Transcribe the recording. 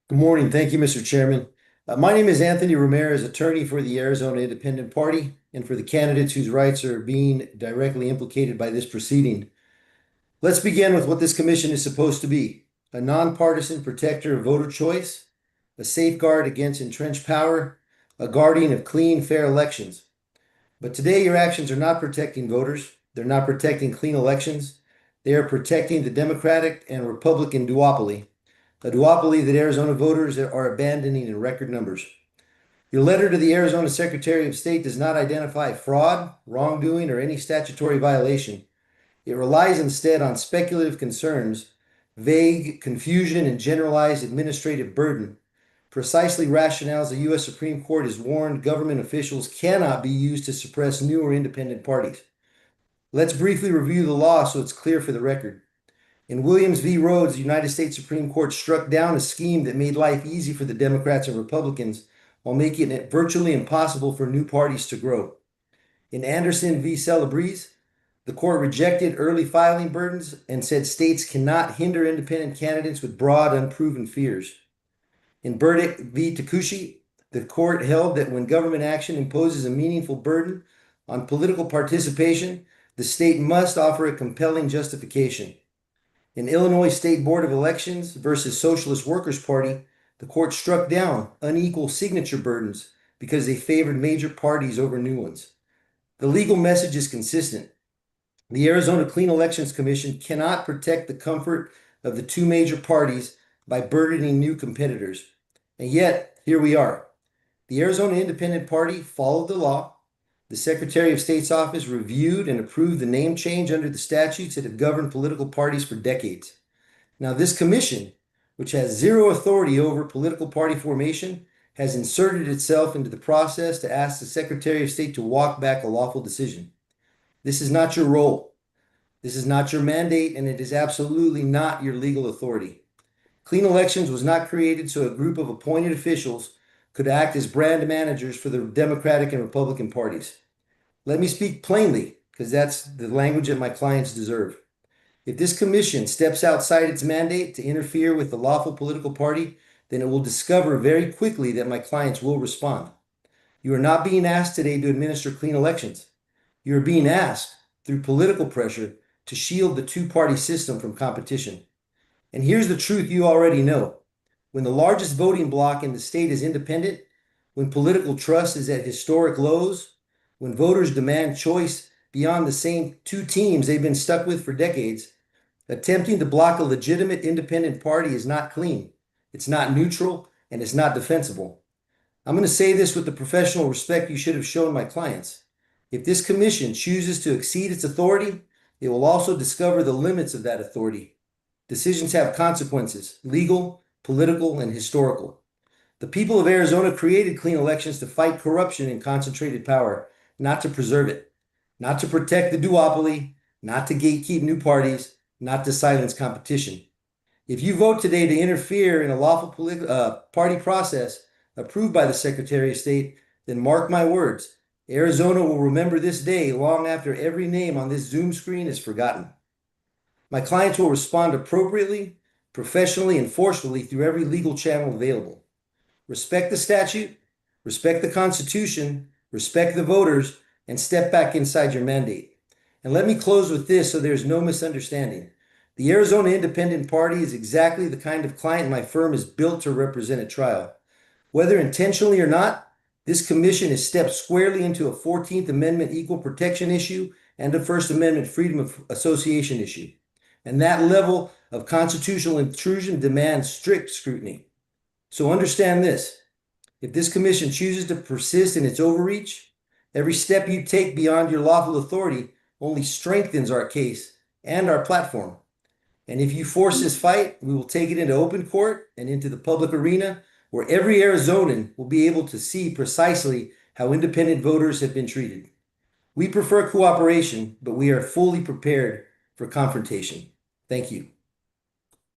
Good morning. Thank you, Mr. Chairman. My name is Anthony Ramirez, attorney for the Arizona Independent Party and for the candidates whose rights are being directly implicated by this proceeding. Let's begin with what this commission is supposed to be: a nonpartisan protector of voter choice, a safeguard against entrenched power, a guardian of clean, fair elections. But today, your actions are not protecting voters. They're not protecting clean elections. They are protecting the Democratic and Republican duopoly, a duopoly that Arizona voters are abandoning in record numbers. Your letter to the Arizona Secretary of State does not identify fraud, wrongdoing, or any statutory violation. It relies instead on speculative concerns, vague confusion, and generalized administrative burden, precisely rationales the U.S. Supreme Court has warned government officials cannot be used to suppress new or independent parties. Let's briefly review the law so it's clear for the record. In Williams v. Rhodes, the United States Supreme Court struck down a scheme that made life easy for the Democrats and Republicans while making it virtually impossible for new parties to grow. In Anderson v. Celebrezze, the court rejected early filing burdens and said states cannot hinder independent candidates with broad, unproven fears. In Burdick v. Takushi, the court held that when government action imposes a meaningful burden on political participation, the state must offer a compelling justification. In Illinois State Board of Elections versus Socialist Workers' Party, the court struck down unequal signature burdens because they favored major parties over new ones. The legal message is consistent. The Arizona Clean Elections Commission cannot protect the comfort of the two major parties by burdening new competitors. And yet, here we are. The Arizona Independent Party followed the law. The Secretary of State's office reviewed and approved the name change under the statutes that have governed political parties for decades. Now, this commission, which has zero authority over political party formation, has inserted itself into the process to ask the Secretary of State to walk back a lawful decision. This is not your role. This is not your mandate, and it is absolutely not your legal authority. Clean Elections was not created so a group of appointed officials could act as brand managers for the Democratic and Republican parties. Let me speak plainly, because that's the language that my clients deserve. If this commission steps outside its mandate to interfere with the lawful political party, then it will discover very quickly that my clients will respond. You are not being asked today to administer clean elections. You are being asked, through political pressure, to shield the two-party system from competition. And here's the truth you already know. When the largest voting bloc in the state is independent, when political trust is at historic lows, when voters demand choice beyond the same two teams they've been stuck with for decades, attempting to block a legitimate independent party is not clean, it's not neutral, and it's not defensible. I'm going to say this with the professional respect you should have shown my clients. If this commission chooses to exceed its authority, it will also discover the limits of that authority. Decisions have consequences, legal, political, and historical. The people of Arizona created clean elections to fight corruption and concentrated power, not to preserve it, not to protect the duopoly, not to gatekeep new parties, not to silence competition. If you vote today to interfere in a lawful party process approved by the Secretary of State, then mark my words, Arizona will remember this day long after every name on this Zoom screen is forgotten. My clients will respond appropriately, professionally, and forcefully through every legal channel available. Respect the statute, respect the Constitution, respect the voters, and step back inside your mandate. And let me close with this so there's no misunderstanding. The Arizona Independent Party is exactly the kind of client my firm is built to represent at trial. Whether intentionally or not, this commission has stepped squarely into a 14th Amendment equal protection issue and a First Amendment freedom of association issue. And that level of constitutional intrusion demands strict scrutiny. So understand this. If this commission chooses to persist in its overreach, every step you take beyond your lawful authority only strengthens our case and our platform. And if you force this fight, we will take it into open court and into the public arena where every Arizonan will be able to see precisely how independent voters have been treated. We prefer cooperation, but we are fully prepared for confrontation. Thank you.